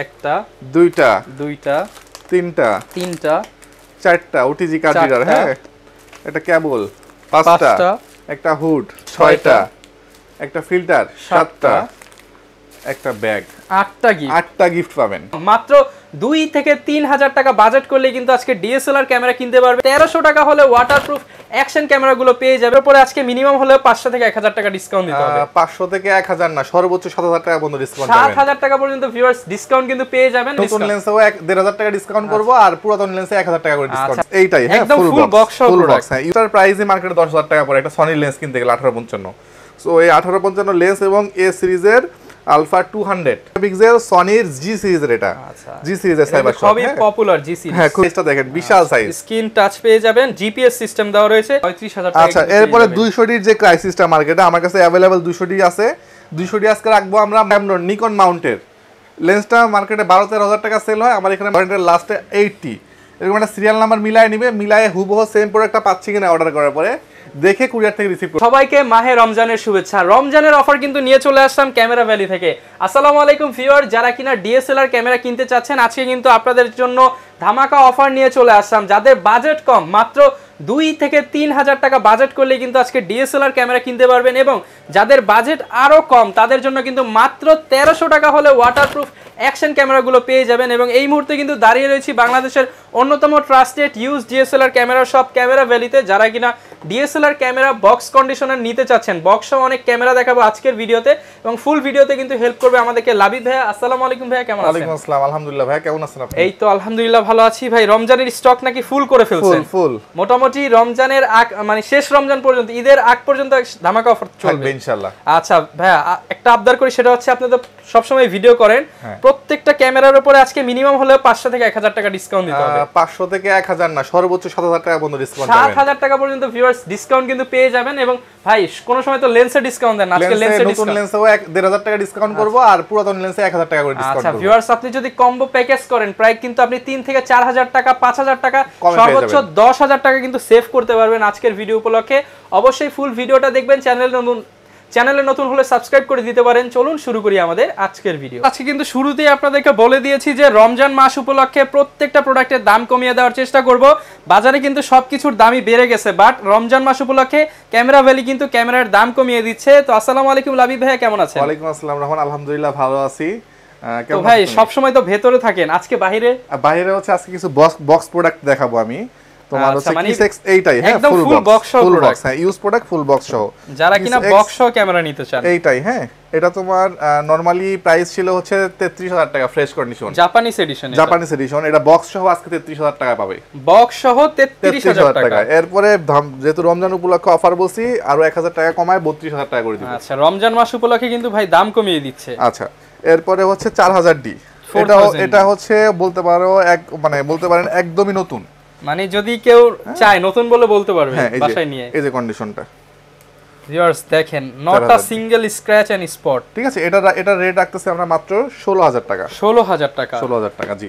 একটা দুইটা দুইটা তিনটা তিনটা চারটা ওটিজি কার্ড রিডার, হ্যাঁ, একটা কেবল পাঁচটা, একটা হুড ছয়টা, একটা ফিল্টার সাতটা, একটা ব্যাগ আটটা গিফট পাবেন। মাত্র 2 থেকে 3,000 টাকা বাজেট করলে কিন্তু আজকে ডিএসএলআর ক্যামেরা কিনতে পারবে। 1300 টাকা হলে ওয়াটারপ্রুফ অ্যাকশন ক্যামেরাগুলো পেয়ে যাবে। পরে আজকে মিনিমাম হলে 500 থেকে 1000 টাকা ডিসকাউন্ট দিতে হবে। 500 থেকে 1000 না, সর্বোচ্চ 7000 টাকা পর্যন্ত ডিসকাউন্ট পাবেন। 7000 টাকা পর্যন্ত ভিউয়ার্স ডিসকাউন্ট কিন্তু পেয়ে যাবেন। নতুন লেন্সেও 1500 টাকা ডিসকাউন্ট করব, আর পুরাতন লেন্সে 1000 টাকা করে ডিসকাউন্ট। এইটাই, হ্যাঁ, ফুল বক্স প্রোডাক্ট। হ্যাঁ, ইউটার প্রাইসে মার্কেটে 10000 টাকা পড়ে একটা সনি লেন্স কিনতে গেলে 1855। সো এই 1855 লেন্স এবং এ সিরিজের আলফা 200 পিক্সেল সনির জি সিরিজের, এটা জি সিরিজের সাইবার শট, খুবই পপুলার জি সিরিজ। হ্যাঁ, এটা দেখেন বিশাল সাইজ, স্ক্রিন টাচ পেয়ে যাবেন, জিপিএস সিস্টেম দেওয়া রয়েছে 35000 টাকা। আচ্ছা, এরপরে 200 ডির যে ক্রাইসিসটা মার্কেটে আমার কাছে अवेलेबल 200 ডি আছে। 200 ডি আজকে রাখবো আমরা নিকন মাউন্টের লেন্সটা মার্কেটে 12-13 টাকা সেল হয়, আমার এখানে মার্কেটের লাস্টে 80। এরকম একটা সিরিয়াল নাম্বার মিলায় নিবে, মিলায়ে হুবহু সেম প্রোডাক্টটা পাচ্ছি কিনা অর্ডার করার পরে দেখে কুরিয়ার থেকে রিসিভ করুন। সবাইকে মাহে রমজানের শুভেচ্ছা। রমজানের অফার কিন্তু নিয়ে চলে আসলাম ক্যামেরা ভ্যালি থেকে। আসসালামু আলাইকুম ভিউয়ার, যারা কিনা ডিএসএলআর ক্যামেরা কিনতে চাচ্ছেন আজকে কিন্তু আপনাদের জন্য ধামাকা অফার নিয়ে চলে আসলাম। যাদের বাজেট কম, মাত্র 2 থেকে 3,000 টাকা বাজেট করলে কিন্তু আজকে ডিএসএলআর ক্যামেরা কিনতে পারবেন, এবং যাদের বাজেট আরো কম তাদের জন্য কিন্তু মাত্র 1300 টাকা হলে ওয়াটারপ্রুফ অ্যাকশন ক্যামেরাগুলো পেয়ে যাবেন। এবং এই মুহূর্তে কিন্তু দাঁড়িয়ে রয়েছি বাংলাদেশের অন্যতম trusted used DSLR camera shop camera ভ্যালিতে। যারা কিনা ডিএসএলআর ক্যামেরা বক্স কন্ডিশনার নিতে চাচ্ছেন, বক্স সহ অনেক ক্যামেরা দেখাবো আজকের ভিডিওতে, এবং ফুল ভিডিওতে কিন্তু হেল্প করবে আমাদেরকে লাবিব ভাইয়া। আসসালামু আলাইকুম ভাইয়া, কেমন আছেন? ওয়ালাইকুম আসসালাম, আলহামদুলিল্লাহ। ভাই কেমন আছেন আপনি? এই তো আলহামদুলিল্লাহ ভালো আছি ভাই। রমজানের স্টক নাকি ফুল করে ফেলছেন? ফুল মোটামুটি রমজানের মানে শেষ রমজান পর্যন্ত, ঈদের আগ পর্যন্ত ধামাকা অফার চলবে ইনশাআল্লাহ। আচ্ছা ভাইয়া, একটা আবদার করি, সেটা হচ্ছে আপনি তো সবসময় ভিডিও করেন, প্রত্যেকটা ক্যামেরার উপরে আজকে মিনিমাম হলে 500 থেকে 1000 টাকা ডিসকাউন্ট দিতে হবে। 500 থেকে 1000 না, সর্বোচ্চ 7000 টাকা পর্যন্ত ডিসকাউন্ট পাবেন। 7000 টাকা পর্যন্ত ভিউয়ার্স ডিসকাউন্ট কিন্তু পেয়ে যাবেন। এবং ভাই কোন সময় তো লেন্সে ডিসকাউন্ট দেন, আজকে লেন্সে নতুন লেন্সেও 1500 টাকা ডিসকাউন্ট করব, আর পুরাতন লেন্সে 1000 টাকা করে ডিসকাউন্ট করব। আচ্ছা ভিউয়ার্স, আপনি যদি কম্বো প্যাকেজ করেন প্রায় কিন্তু আপনি 3 থেকে 4000 টাকা, 5000 টাকা, সর্বোচ্চ 10000 টাকা কিন্তু সেভ করতে পারবেন আজকের ভিডিও উপলক্ষে। অবশ্যই ফুল ভিডিওটা দেখবেন। চ্যানেলে নতুন হলে সাবস্ক্রাইব করে দিতে পারেন। চলুন শুরু করি আমাদের আজকের ভিডিও। আজকে কিন্তু শুরুতেই আপনাদেরকে বলে দিয়েছি যে রমজান মাস উপলক্ষে প্রত্যেকটা প্রোডাক্টের দাম কমিয়ে দেওয়ার চেষ্টা করব। বাজারে কিন্তু সবকিছুর দামই বেড়ে গেছে, বাট রমজান মাস উপলক্ষে ক্যামেরা ভ্যালি কিন্তু ক্যামেরার দাম কমিয়ে দিচ্ছে। তো আসসালামু আলাইকুম লাবিব ভাইয়া, কেমন আছেন? ওয়ালাইকুম আসসালাম রহমান, আলহামদুলিল্লাহ ভালো আছি। তো ভাই সব সময় তো ভেতরে থাকেন, আজকে বাইরে হচ্ছে আজকে কিছু বক্স প্রোডাক্ট দেখাবো আমি। তোমার হচ্ছে কিসেক্স এইটাই, হ্যাঁ, ফুল বক্স সহ প্রোডাক্ট, হ্যাঁ, ইউজ প্রোডাক্ট ফুল বক্স সহ। যারা কিনা বক্স সহ ক্যামেরা নিতে চান এইটাই, হ্যাঁ। এটা তোমার নরমালি প্রাইস ছিল হচ্ছে 33000 টাকা ফ্রেশ কন্ডিশন, জাপানিজ এডিশন। এটা বক্স সহ আজকে 33000 টাকা পাবে, বক্স সহ 33000 টাকা। এরপরে যেহেতু রমজান উপলক্ষে অফার বলছি, আরো 1000 টাকা কমায় 32000 টাকা করে দিব। আচ্ছা, রমজান মাস উপলক্ষে কিন্তু ভাই দাম কমিয়ে দিচ্ছে। আচ্ছা, এরপরে হচ্ছে 4000 ডি, এটা হচ্ছে বলতে পারেন একদমই নতুন, মানে যদি কেউ চায় নতুন বলে বলতে পারবে বাসায় নিয়ে। এই যে কন্ডিশনটা ভিউয়ার্স দেখেন, not a single scratch and spot. ঠিক আছে, এটা রেট রাখতেছে আমরা মাত্র 16000 টাকা। 16000 টাকা, জি।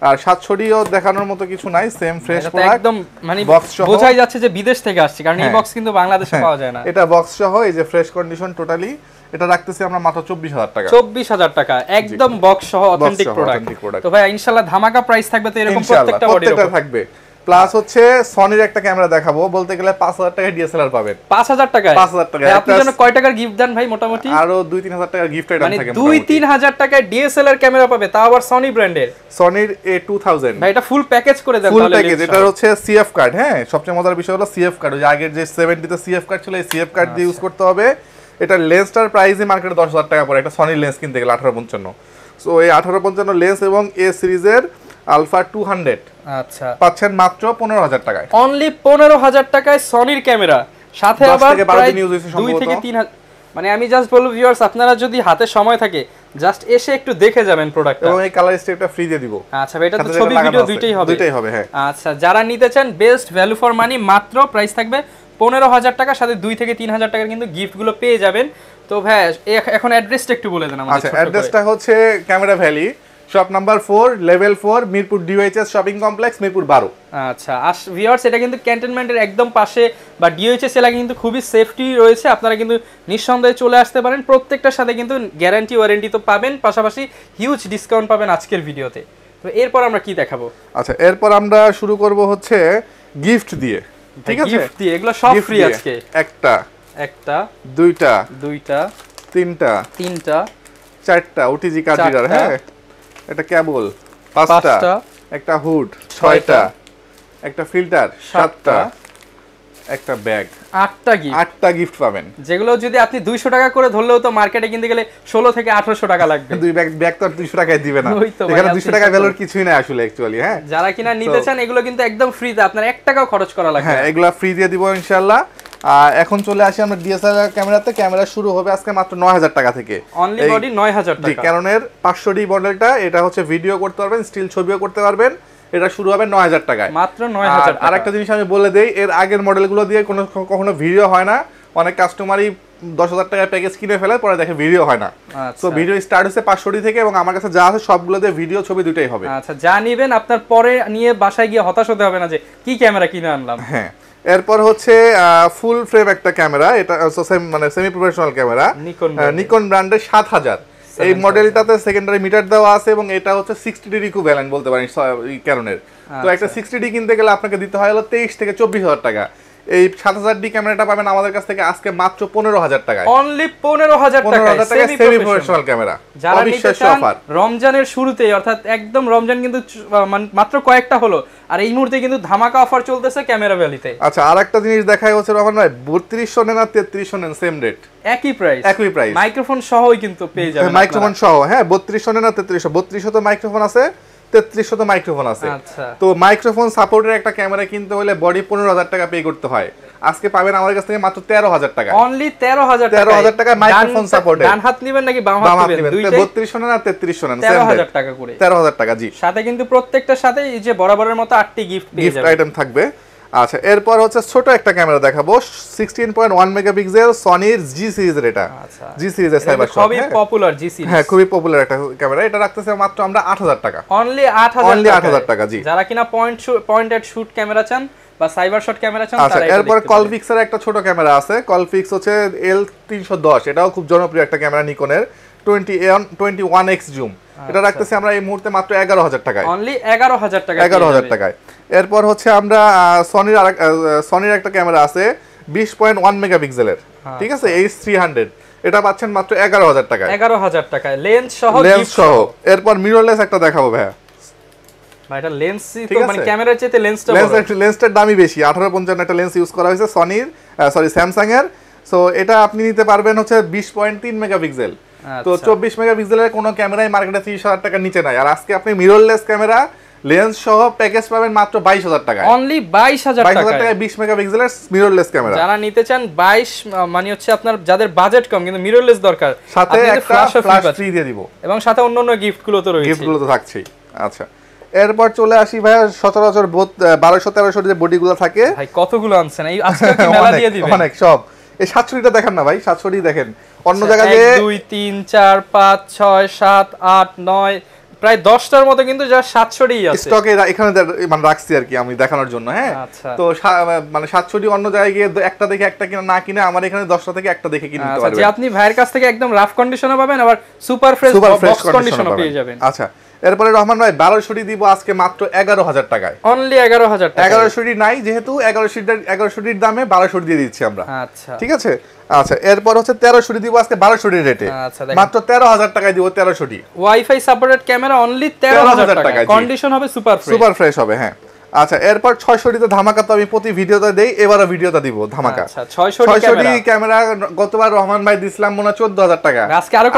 আর 700 ডিও দেখানোর মতো কিছু নাই, সেম ফ্রেশ প্রোডাক্ট, একদম মানে বক্স সহ। বোঝাই যাচ্ছে যে বিদেশ থেকে আসছে, কারণ এই বক্স কিন্তু বাংলাদেশে পাওয়া যায় না। এটা বক্স সহ, এই যে ফ্রেশ কন্ডিশন টোটালি, এটা রাখতেছি আমরা মাত্র 24000 টাকা। 24000 টাকা একদম বক্স সহ অথেন্টিক প্রোডাক্ট। তো ভাই ইনশাআল্লাহ ধামাকা প্রাইস থাকবে, তো এরকম প্রত্যেকটা বডির উপর থাকবে। প্লাস হচ্ছে সনির একটা ক্যামেরা দেখাবো, বলতে গেলে 5000 টাকা ডিএসএলআর পাবেন। 5000 টাকা? 5000 টাকা। আপনি জন্য কয় টাকার গিফট দেন ভাই? মোটামুটি আরো 2-3000 টাকার গিফট আইটেম থাকে। 2-3000 টাকায় ডিএসএলআর ক্যামেরা পাবে, তাও আবার সনি ব্র্যান্ডের, সনির A2000। ভাই এটা ফুল প্যাকেজ করে দেন। ফুল প্যাকেজ, এটা হচ্ছে সিএফ কার্ড, হ্যাঁ। সবচেয়ে মজার বিষয় হলো সিএফ কার্ড। ওই আগের যে 70 তে সিএফ কার্ড ছিল, এই সিএফ কার্ড দিয়ে ইউজ করতে হবে। এটা লেন্সটার প্রাইসই মার্কেটে 10000 টাকা পড়ে, এটা সনির লেন্স কিনতে গেলে 1855। সো এই 1855 লেন্স এবং এ সিরিজের আলফা 200 আচ্ছা পাচ্ছেন মাত্র 15000 টাকায়। অনলি 15000 টাকায় সনির ক্যামেরা, সাথে আবার 2 থেকে 3000। মানে আমি জাস্ট বলবো ভিউয়ার্স, আপনারা যদি হাতে সময় থাকে জাস্ট এসে একটু দেখে যাবেন প্রোডাক্টটা, এবং এই কালার স্টেপটা ফ্রি দিয়ে দিব। আচ্ছা ভাই, এটা তো ছবি ভিডিও দুইটাই হবে, হ্যাঁ। আচ্ছা, যারা নিতে চান বেস্ট ভ্যালু ফর মানি, মাত্র প্রাইস থাকবে 15000 টাকা, সাথে 2 থেকে 3000 টাকার কিন্তু গিফট গুলো পেয়ে যাবেন। তো ভাই এখন অ্যাড্রেসটা একটু বলে দেন আমাদের। আচ্ছা, অ্যাড্রেসটা হচ্ছে camera valley, shop number 4 level 4 Mirpur DOHS shopping complex Mirpur 12। আচ্ছা ভিউয়ার্স, এটা কিন্তু ক্যান্টনমেন্টের একদম পাশে বা ডিওএইচএস এলাকা কিন্তু খুবই সেফটি রয়েছে, আপনারা কিন্তু নিঃসন্দেহে চলে আসতে পারেন। প্রত্যেকটার সাথে কিন্তু গ্যারান্টি ওয়ারেন্টি তো পাবেন, পাশাপাশি হিউজ ডিসকাউন্ট পাবেন আজকের ভিডিওতে। তো এরপর আমরা কি দেখাবো? আচ্ছা এরপর আমরা শুরু করব হচ্ছে গিফট দিয়ে, ঠিক আছে? গিফট দিয়ে, এগুলো সব ফ্রি আজকে। একটা দুইটা তিনটা চারটা ওটিজি কার্ড রিডার, হ্যাঁ, একটা কেবল, পাঁচটা, একটা হুড, ছয়টা, একটা ফিল্টার, সাতটা, একটা ব্যাগ, আটটা গিফট পাবেন, যেগুলো যদি আপনি 200 টাকা করে ধরলেও তো মার্কেটে কিনতে গেলে 16 থেকে 1800 টাকা লাগবে। দুই ব্যাগ তো 200 টাকায় দিবে না, এখানে 200 টাকা ভ্যালুর কিছুই না আসলে অ্যাকচুয়ালি। হ্যাঁ, যারা কিনা নিতে চান এগুলো কিন্তু একদম ফ্রিতে, আপনার 1 টাকাও খরচ করা লাগবে। হ্যাঁ, এগুলো ফ্রি দিয়ে দিব ইনশাআল্লাহ। এখন চলে আসি আমরা ডিএসএলআর ক্যামেরাতে। ক্যামেরা শুরু হবে আজকে মাত্র 9000 টাকা থেকে, অনলি বডি 9000 টাকা। ক্যাননের 500D মডেলটা, এটা হচ্ছে ভিডিও করতে পারবেন, স্টিল ছবিও করতে পারবেন, এটা শুরু হবে 9000 টাকায়, মাত্র 9000 টাকা। আর একটা জিনিস আমি বলে দেই, এর আগের মডেলগুলো দিয়ে কখনো ভিডিও হয় না, অনেক কাস্টমারই 10000 টাকায় প্যাকেজ কিনে ফেলে, পরে দেখে ভিডিও হয় না। সো ভিডিও স্টার্ট হচ্ছে 500D থেকে, এবং আমার কাছে যা আছে সবগুলো দিয়ে ভিডিও ছবি দুটোই হবে। আচ্ছা, যা নেবেন আপনার পরে নিয়ে বাসায় গিয়ে হতাশ হতে হবে না যে কি ক্যামেরা কিনে আনলাম। হ্যাঁ, এরপর হচ্ছে ফুল ফ্রেম একটা ক্যামেরা, এটা মানে সেমি প্রফেশনাল ক্যামেরা, নিকন ব্র্যান্ডের 7000। এই মডেলটাতে সেকেন্ডারি মিটার দেওয়া আছে, এবং এটা হচ্ছে 60D ইকুইভ্যালেন্ট বলতে পারেন ক্যাননের। তো একটা 60D কিনতে গেলে আপনাকে দিতে হয় হলো 23 থেকে 24000 টাকা। এই 7000D ক্যামেরাটা পাবেন আমাদের কাছ থেকে আজকে মাত্র 15000 টাকায়, অনলি 15000 টাকায় সেমি প্রফেশনাল ক্যামেরা। যারা নিতে চান রমজানের শুরুতেই, অর্থাৎ একদম রমজান কিন্তু মাত্র কয়েকটা হলো, আর এই মুহূর্তে কিন্তু ধামাকা অফার চলতেছে ক্যামেরা ভ্যালিতে। আচ্ছা, আরেকটা জিনিস দেখাই হচ্ছে রহমান ভাই, 3200 নেন আর 3300 নেন, সেম রেট, একই প্রাইস, মাইক্রোফোন সহই কিন্তু পেয়ে যাবেন, মাইক্রোফোন সহ। হ্যাঁ, 3200 নেন আর 3300 তো মাইক্রোফোন আছে, 3300 তো মাইক্রোফোন আছে। তো মাইক্রোফোন সাপোর্টের একটা ক্যামেরা কিনতে হলে বডি 15000 টাকা পে করতে হয়, আজকে পাবেন আমাদের কাছ থেকে মাত্র 13000 টাকা, অনলি 13000 টাকা মাইক্রোফোন সাপোর্টে। ডান হাত নেবেন নাকি বাম হাত নেবেন? 3200 নেন আর 3300 নেন, 13000 টাকা করে, 13000 টাকা। জি, সাথে কিন্তু প্রত্যেকটার সাথে এই যে বরাবরের মতো 8টি গিফট আইটেম থাকবে। আচ্ছা, এরপর হচ্ছে ছোট একটা ক্যামেরা দেখাবো, 16.1 মেগাপিক্সেল সনির জি সিরিজের, এটা জি সিরিজের সাইবার শট, খুবই পপুলার জি সিরিজ। হ্যাঁ, খুবই পপুলার একটা ক্যামেরা, এটা রাখতেছে মাত্র আমরা 8000 টাকা, অনলি 8000 টাকা। জি, যারা কিনা পয়েন্ট এট শুট ক্যামেরা চান বা সাইবার শট ক্যামেরা চান তারা এটা। এরপর কলফিক্সের একটা ছোট ক্যামেরা আছে, কলফিক্স হচ্ছে L310, এটাও খুব জনপ্রিয় একটা ক্যামেরা নিকনের, 21x জুম, এটা রাখতেছি আমরা এই মুহূর্তে মাত্র 11000 টাকায়, অনলি 11000 টাকা, 11000 টাকায়। এরপর হচ্ছে আমরা সনির একটা ক্যামেরা আছে 20.1 মেগাপিক্সেলের, ঠিক আছে, H300, এটা পাচ্ছেন মাত্র 11000 টাকায়, 11000 টাকায় লেন্স সহ। এরপর মিররলেস একটা দেখাবো ভাইয়া, এটা লেন্স তো মানে ক্যামেরার চেয়ে লেন্সটা বড়, লেন্সটার দামই বেশি, 1855 একটা লেন্স ইউজ করা হয়েছে স্যামসাং এর। সো এটা আপনি নিতে পারবেন হচ্ছে 20.3 মেগাপিক্সেল। তো 24 মেগাপিক্সেলের কোনো ক্যামেরাই মার্কেটে 30000 টাকার নিচে নাই, আর আজকে আপনি মিররলেস ক্যামেরা লেন্স সহ প্যাকেজ পাবেন মাত্র 22000 টাকায়, অনলি 22000 টাকায় 20 মেগাপিক্সেলের মিররলেস ক্যামেরা। যারা নিতে চান 22 মানে হচ্ছে আপনার যাদের বাজেট কম কিন্তু মিররলেস দরকার, সাথে একটা ফ্ল্যাশ ফ্রি দিয়ে দিব, এবং সাথে অন্যান্য গিফটগুলো তো রয়েছে, গিফটগুলো তো থাকছেই। আচ্ছা, এরপর চলে আসি ভাইয়া, সচরাচর 1200-1300 যে বডিগুলো থাকে, ভাই কতগুলো আনছেন এই আজকে কি মেলা দিয়ে দিবেন? অনেক, সব। এই 700টা দেখেন না ভাই, 700 দেখেন, অন্য জায়গায় 1 2 3 4 5 6 7 8 9 প্রায় 10টার মতো কিন্তু যা 700ই আছে স্টকে, এখানে মানে রাখছি আর কি আমি দেখানোর জন্য। হ্যাঁ, তো মানে 700 অন্য জায়গায় গিয়ে একটা দেখে একটা কিনা না কিনে আমার এখানে 10টা থেকে একটা দেখে কিনতে পারবেন, যে আপনি ভাইয়ের কাছ থেকে একদম রাফ কন্ডিশনে পাবেন, আবার সুপার ফ্রেশ বক্স কন্ডিশনে পেয়ে যাবেন। আচ্ছা, এরপরে রহমান ভাই 1200 দিব আজকে মাত্র 11000 টাকায়, অনলি 11000 টাকা। 1100 নাই, যেহেতু 1100 দামে 1200 দিয়ে দিচ্ছি আমরা। আচ্ছা, ঠিক আছে। আচ্ছা, এরপর হচ্ছে 1300 দিব আজকে 1200 রেটে, মাত্র 13000 টাকায় দিব 1300। ওয়াইফাই সাপোর্টেড ক্যামেরা অনলি 13000 টাকা, কন্ডিশন হবে সুপার ফ্রেশ হবে। হ্যাঁ, আচ্ছা, এরপর 600 ধামাকা তো আমি প্রতি ভিডিওতে দেই, এবারে ভিডিওটা দিব ধামাকা। আচ্ছা, 600 ক্যামেরা গতবার রহমান ভাই দিছিলাম মনে 14000 টাকা, আজকে আরো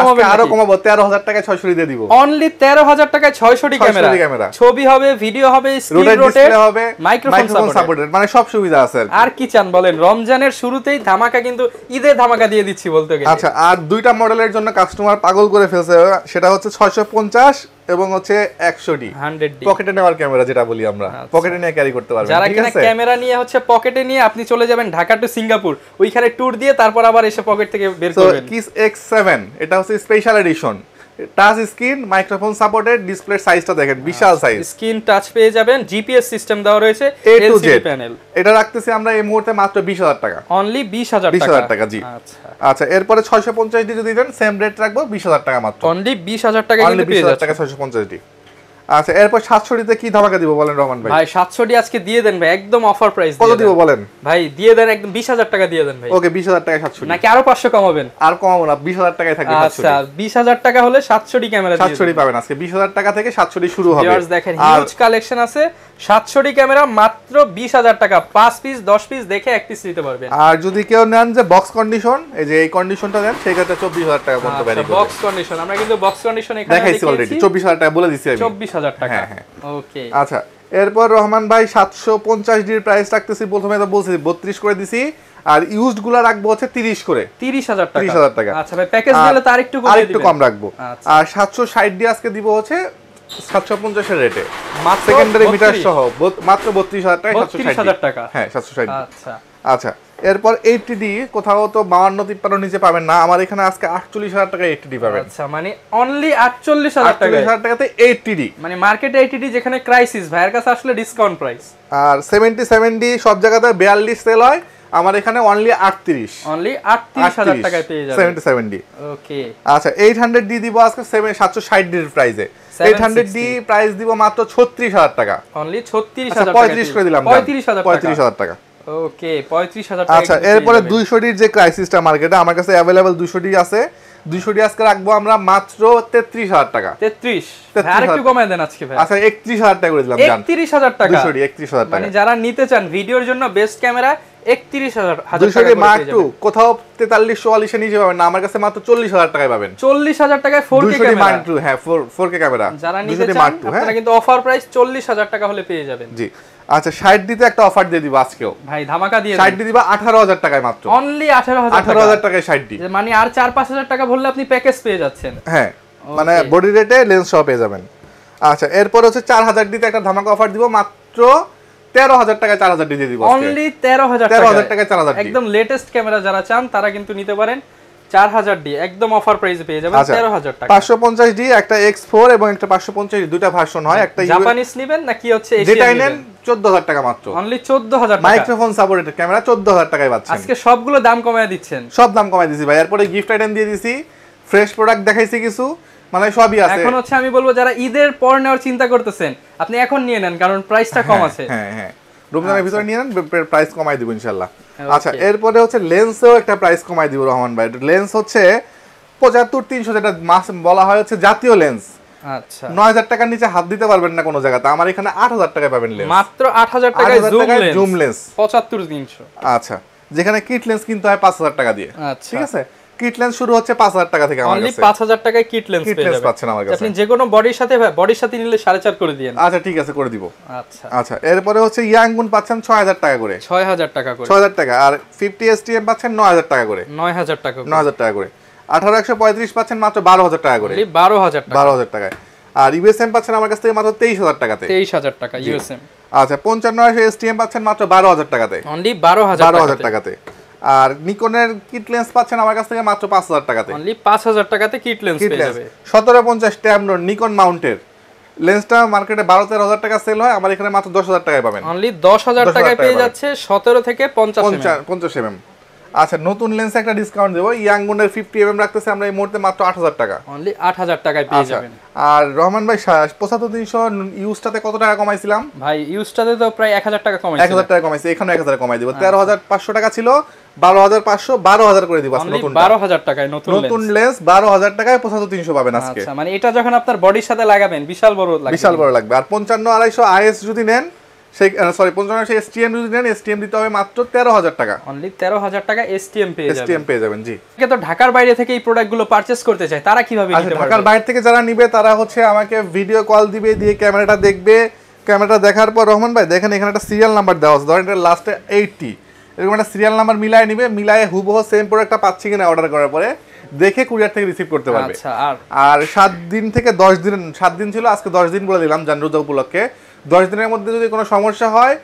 কমাবো 13000 টাকায় 600 দিয়ে দিব, অনলি 13000 টাকায় 600 ক্যামেরা, ছবি হবে, ভিডিও হবে, স্ক্রিন রোটেট হবে, মাইক্রোফোন সাপোর্টেড, মানে সব সুবিধা আছে। আর কি চান বলেন? রমজানের শুরুতেই ধামাকা, কিন্তু ঈদের ধামাকা দিয়ে দিচ্ছি বলতে গেলে। আচ্ছা, আর দুইটা মডেলের জন্য কাস্টমার পাগল করে ফেলছে, সেটা হচ্ছে 650 এবং হচ্ছে 100D পকেটে নেওয়ার ক্যামেরা, যেটা বলি আমরা, পকেটে নিয়ে ক্যারি করতে পারবেন। যারা কিনা ক্যামেরা নিয়ে হচ্ছে পকেটে নিয়ে আপনি চলে যাবেন ঢাকা টু সিঙ্গাপুর, ওইখানে ট্যুর দিয়ে তারপর আবার এসে পকেট থেকে বের করবেন। কিস X7 এটা হচ্ছে special edition, touch screen, microphone supported, display সাইজটা দেখেন বিশাল সাইজ, স্ক্রিন টাচ পেয়ে যাবেন, জিপিএস সিস্টেম দেওয়া রয়েছে, A to Z LCD panel. এটা রাখতেছি আমরা এই মুহূর্তে মাত্র 20000 টাকা, অনলি 20000 টাকা। 20000 টাকা জি। আচ্ছা আচ্ছা, এরপরে 650 ডি যদি দেন সেম রেট রাখবো 20000 টাকা মাত্র, অনলি 20000 টাকা অনলি কিন্তু পেয়ে 20000 যাচ্ছে। টাকা 650 ডি। আচ্ছা, এরপর 700 ডিতে কি ধামাকা দিব বলেন রহমান ভাই? ভাই 700 ডি আজকে দিয়ে দেন ভাই, একদম অফার প্রাইস কত দিয়ে দিব দেন বলেন? ভাই, দিয়ে দেন একদম 20000 টাকা দিয়ে দেন ভাই। ওকে, 20000 টাকা 700 ডি, নাকি আরো 500 কমাবেন? আর কমাবো না, 20000 টাকায় থাকবে 700 আচ্ছা 20000 টাকা হলে 700 ডি ক্যামেরা দিয়ে 700 ডি পাবেন আজকে, 20000 টাকা থেকে 700 ডি শুরু হবে। ভিউয়ার্স দেখেন হিউজ কালেকশন আছে, 700 ডি ক্যামেরা মাত্র 20000 টাকা, 5 পিস 10 পিস দেখে এক পিস নিতে পারবেন। আর যদি কেউ নেন যে বক্স কন্ডিশন, এই যে এই কন্ডিশনটা দেন, সেই ক্ষেত্রে 24000 টাকা পর্যন্ত ভ্যারি করবে। বক্স কন্ডিশন আমরা কিন্তু বক্স কন্ডিশন এখানে দেখাইছি অলরেডি, 24000 টাকা বলে দিছি আমি, 24000 টাকা। হ্যাঁ হ্যাঁ ওকে আচ্ছা, এরপর রহমান ভাই 750 ডির প্রাইস রাখতেছি, প্রথমে তো বলছি 32 করে দিছি, আর ইউজড গুলা রাখবো হচ্ছে 30 করে, 30000 টাকা। 30000 টাকা। আচ্ছা ভাই প্যাকেজ দিলে তার একটু কম আরেকটু কম রাখবো। আচ্ছা। আর 760 ডি আজকে দিব হচ্ছে 750 এর রেটে, মাত্র সেকেন্ডারি মিটার সহ মাত্র 32000 টাকা, 32000 টাকা। হ্যাঁ 760 ডি। আচ্ছা আচ্ছা, এরপর 80 ডি কোথাও তো 52 53 নিচে পাবেন না, আমার এখানে আজকে 48000 টাকা 80 ডি পাবেন। আচ্ছা মানে অনলি 48000 টাকা, 48000 টাকাতে 80 ডি, মানে মার্কেটে 80 ডি যেখানে ক্রাইসিস, ভাইয়ের কাছে আসলে ডিসকাউন্ট প্রাইস। আর 77 ডি সব জায়গাতে 42 সেল হয়, আমার এখানে অনলি 38, অনলি 38000 টাকায় পেয়ে যাবেন 77 ডি। ওকে আচ্ছা, 800 ডি দিব আজকে 760 ডির প্রাইসে, 800 ডি প্রাইস দিব মাত্র 36000 টাকা, অনলি আচ্ছা 36000 টাকা 35 করে দিলাম, 35000 টাকা। ওকে 35000 টাকা। আচ্ছা, এরপরে 200 ডির যে ক্রাইসিসটা মার্কেটে আমার কাছে अवेलेबल 200 ডি আছে, 200 ডি আজকে রাখবো আমরা মাত্র 33000 টাকা। 33 আর একটু কমায় দেন আজকে ভাই। আচ্ছা 31000 টাকা করে দিলাম জান, 31000 টাকা 200 ডি 31000 টাকা। মানে যারা নিতে চান ভিডিওর জন্য বেস্ট ক্যামেরা 31000 200 টাকা ডি করে মার্ক পেয়ে 2 যাবেন। কোথাও 43 44 এর নিচে পাবেন না, আমার কাছে মাত্র 40000 টাকায় পাবেন। 40000 টাকায় 4K 200 ডি ক্যামেরা। মার্ক 2, হ্যাঁ 4K ক্যামেরা যারা 200 নিতে ডি চান মার্ক 2, হ্যাঁ আপনারা কিন্তু অফার প্রাইস 40000 টাকা হলে পেয়ে যাবেন। জি। আচ্ছা 60 ডিতে একটা অফার দিয়ে দিব আজকেও ভাই ধামাকা দিয়ে 60 ডি দিবা 18000 টাকায় মাত্র, অনলি 18000 18000 টাকায় 60 ডি, মানে আর 4-5000 টাকা ভরলে আপনি প্যাকেজ পেয়ে যাচ্ছেন। হ্যাঁ মানে বডি রেটে লেন্স সহ পেয়ে যাবেন। আচ্ছা, এরপর হচ্ছে 4000 ডিতে একটা ধামাকা অফার দিব, মাত্র 13000 টাকায় 4000 ডি দিয়ে দিব আজকে, অনলি 13000 টাকায় 4000 ডি, একদম লেটেস্ট ক্যামেরা যারা চান তারা কিন্তু নিতে পারেন 4000 ডি একদম অফার প্রাইসে পেয়ে যাবেন 13000 টাকা। 550 ডি একটা X4 এবং একটা 550 ডি, দুটো ভার্সন হয়, একটা জাপানিজ নেবেন নাকি হচ্ছে এশিয়ান যেটাই নেন 14000 টাকা মাত্র, অনলি 14000 টাকা। মাইক্রোফোন সাপোর্টেড ক্যামেরা 14000 টাকায় পাচ্ছেন। আজকে সবগুলো দাম কমায় দিচ্ছেন, সব দাম কমাই দিছি ভাই, এরপরে গিফট আইটেম দিয়ে দিছি, ফ্রেশ প্রোডাক্ট দেখাইছি কিছু, মানে সবই আছে। এখন হচ্ছে আমি বলবো যারা ঈদের পর নেওয়ার চিন্তা করতেছেন আপনি এখন নিয়ে নেন, কারণ প্রাইসটা কম আছে। হ্যাঁ হ্যাঁ, রমজানের ভিতরে নিয়ে নেন, প্রাইস কমাই দিব ইনশাআল্লাহ। আচ্ছা, এরপরে হচ্ছে লেন্সেও একটা প্রাইস কমাই দিব রহমান ভাই, লেন্স হচ্ছে 75300, যেটা বলা হয় হচ্ছে জাতীয় লেন্স। আচ্ছা 9000 টাকার নিচে হাত দিতে পারবেন না কোনো জায়গাতে, আমার এখানে 8000 টাকায় পাবেন লেন্স, মাত্র 8000 টাকায় জুম লেন্স 75300। আচ্ছা, যেখানে কিট লেন্স কিনতে হয় 5000 টাকা দিয়ে, আচ্ছা ঠিক আছে, কিট লেন্স শুরু হচ্ছে 5000 টাকা থেকে আমার অনলি কাছে, 5000 টাকায় কিট লেন্স পেয়ে যাবেন পাচ্ছেন আমার কাছে। আপনি যে কোনো বডির সাথে নিলে 4.5 করে দিয়েন। আচ্ছা ঠিক আছে, করে দিব। আচ্ছা আচ্ছা, এরপরে হচ্ছে ইয়াংগুন পাচ্ছেন 6000 টাকা করে, 6000 টাকা করে, 6000 টাকা, আর 50 STM পাচ্ছেন 9000 টাকা করে, 9000 টাকা, 9000 টাকা করে, 18135 পাচ্ছেন মাত্র 12000 টাকা করে, 12000 টাকা, 12000 টাকায়, আর ইউএসএম পাচ্ছেন আমার কাছ থেকে মাত্র 23000 টাকাতে, 23000 টাকা ইউএসএম। আচ্ছা 5500 STM পাচ্ছেন মাত্র 12000 টাকাতে, অনলি 12000 টাকাতে, আর নিকনের কিট লেন্স পাচ্ছেন আমার কাছ থেকে মাত্র 5000 টাকাতে, অনলি 5000 টাকাতে কিট লেন্স পেয়ে যাবে। 1750 ট্যামরন নিকন মাউন্টের লেন্সটা মার্কেটে 12-13 টাকা সেল হয়, আমার এখানে মাত্র 10000 টাকায় পাবেন, অনলি 10000 টাকায় পেয়ে যাচ্ছে 17 থেকে 50 mm। আচ্ছা, নতুন লেন্সে একটা ডিসকাউন্ট দেব, ইয়াংগুনের 50 mm রাখতেছে আমরা এই মুহূর্তে মাত্র 8000 টাকা, অনলি 8000 টাকায় পেয়ে যাবেন। আর রহমান ভাই 75300 ইউজটাতে কত টাকা কমাইছিলাম ভাই? ইউজটাতে তো প্রায় 1000 টাকা কমাইছে, 1000 টাকা কমাইছে, এখানে 1000 কমাই দিব, 13500 টাকা ছিল, 12500 12000 করে দিব আজকে, নতুন 12000 টাকায় নতুন লেন্স 12000 টাকায় 75300 পাবেন আজকে। আচ্ছা মানে এটা যখন আপনার বডির সাথে লাগাবেন বিশাল বড় লাগবে, বিশাল বড় লাগবে। আর 55-250 IS যদি নেন, সেই সরি 55 STM যদি নেন, STM দিতে হবে মাত্র 13000 টাকা, অনলি 13000 টাকা STM পেয়ে যাবেন, STM পেয়ে যাবেন। জি, কে তো ঢাকার বাইরে থেকে এই প্রোডাক্টগুলো পারচেজ করতে চায় তারা কিভাবে নিতে পারবে? ঢাকার বাইরে থেকে যারা নিবে তারা হচ্ছে আমাকে ভিডিও কল দিবে, দিয়ে ক্যামেরাটা দেখবে, ক্যামেরাটা দেখার পর রহমান ভাই দেখেন এখানে একটা সিরিয়াল নাম্বার দেওয়া আছে, ধরেন এটা লাস্টে 80, এরকম একটা সিরিয়াল নাম্বার মিলায় নিবে, মিলায়ে হুবহু সেম প্রোডাক্টটা পাচ্ছি কিনা অর্ডার করার পরে দেখে কুরিয়ার থেকে রিসিভ করতে পারবে। আচ্ছা, আর 7 দিন থেকে 10 দিন, 7 দিন ছিল আজকে 10 দিন বলে দিলাম জানরোজা উপলক্ষে, 10 দিনের মধ্যে যদি কোনো সমস্যা হয়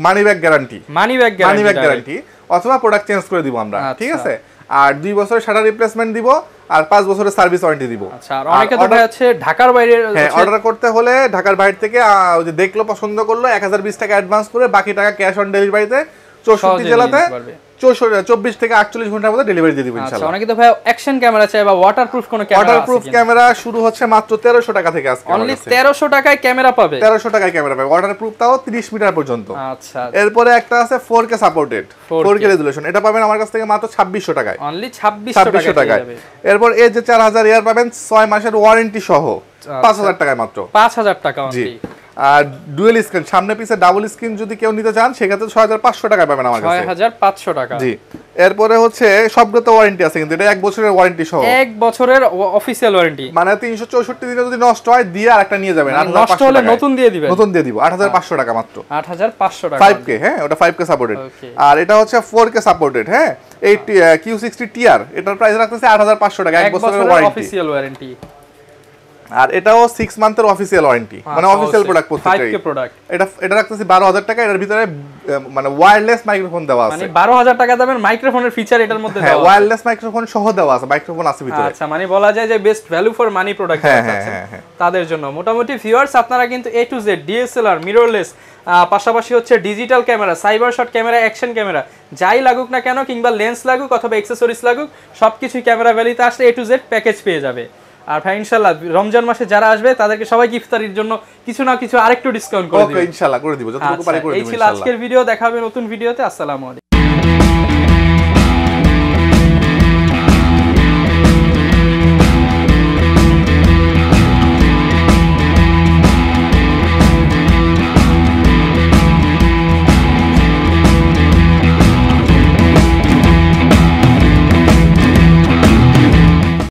মানি ব্যাক গ্যারান্টি, অথবা প্রোডাক্ট চেঞ্জ করে দিব আমরা, ঠিক আছে। আর 2 বছরের শাটার রিপ্লেসমেন্ট দিব, আর 5 বছরের সার্ভিস ওয়ারেন্টি দিব। আচ্ছা, আর অনেকে তো ভাই আছে ঢাকার বাইরে, হ্যাঁ অর্ডার করতে হলে ঢাকার বাইরে থেকে ওই যে দেখলো পছন্দ করলো 1020 টাকা অ্যাডভান্স করে বাকি টাকা ক্যাশ অন ডেলিভারিতে 64 জেলাতে 24 থেকে 48 ঘন্টার মধ্যে ডেলিভারি দিয়ে দিব ইনশাআল্লাহ। আচ্ছা, অনেকে তো ভাই অ্যাকশন ক্যামেরা চাই বা ওয়াটারপ্রুফ কোনো ক্যামেরা আছে? ওয়াটারপ্রুফ ক্যামেরা শুরু হচ্ছে মাত্র 1300 টাকা থেকে আজকে। অনলি 1300 টাকায় ক্যামেরা পাবে? 1300 টাকায় ক্যামেরা পাবে, ওয়াটারপ্রুফ তাও 30 মিটার পর্যন্ত। আচ্ছা, এরপরে একটা আছে 4K সাপোর্টেড, 4K রেজোলিউশন, এটা পাবেন আমার কাছ থেকে মাত্র 2600 টাকায়। অনলি 2600 টাকায়। এরপর এই যে 4000 ইয়ার পাবেন 6 মাসের ওয়ারেন্টি সহ 5000 টাকায় মাত্র। 5000 টাকা অনলি। আর ডুয়াল স্ক্রিন সামনে পিছে ডাবল স্ক্রিন যদি কেউ নিতে চান সেক্ষেত্রে 6500 টাকা পাবেন আমার কাছে। 6500 টাকা। জি। এরপরে হচ্ছে সবগুলোতে ওয়ারেন্টি আছে, কিন্তু এটা 1 বছরের ওয়ারেন্টি সহ। 1 বছরের অফিশিয়াল ওয়ারেন্টি, মানে 364 দিনে যদি নষ্ট হয় দিয়ে আরেকটা নিয়ে যাবেন, আর নষ্ট হলে নতুন দিয়ে দিবেন। নতুন দিয়ে দিব 8500 টাকা মাত্র। 8500 টাকা 5K, হ্যাঁ ওটা 5K সাপোর্টেড। আর এটা হচ্ছে 4K সাপোর্টেড, হ্যাঁ এই Q60 TR, এটার প্রাইস রাখতেছে 8500 টাকা, 1 বছরের ওয়ারেন্টি অফিশিয়াল ওয়ারেন্টি। আর এটাও 6 মান্থের অফিশিয়াল ওয়ারেন্টি, মানে অফিশিয়াল প্রোডাক্ট প্রত্যেকটাই। 5K product. এটা রাখতেছি 12000 টাকা, এর ভিতরে মানে ওয়্যারলেস মাইক্রোফোন দেওয়া আছে। মানে 12000 টাকা দামের মাইক্রোফোনের ফিচার এটার মধ্যে দেওয়া আছে। হ্যাঁ ওয়্যারলেস মাইক্রোফোন সহ দেওয়া আছে, মাইক্রোফোন আছে ভিতরে। আচ্ছা, মানে বলা যায় যে best value for money product আছে তাদের জন্য। মোটামুটি ভিউয়ার্স আপনারা কিন্তু A to Z DSLR, mirrorless, পাশাপাশি হচ্ছে digital camera, cyber shot camera, action camera, যাই লাগুক না কেন, কিংবা লেন্স লাগুক অথবা অ্যাকসেসরিজ লাগুক, সবকিছু ক্যামেরা ভ্যালিতে আসলে A to Z প্যাকেজ পেয়ে যাবে। আর ভাই ইনশাআল্লাহ রমজান মাসে যারা আসবে তাদেরকে সবাইকে ইফতারির জন্য কিছু না কিছু আরেকটু ডিসকাউন্ট করে দিবেন। ওকে ইনশাআল্লাহ করে দিব, যতটুকু পারি করে দিব ইনশাআল্লাহ। এই ছিল আজকের ভিডিও, দেখা হবে নতুন ভিডিওতে। আসসালামু আলাইকুম।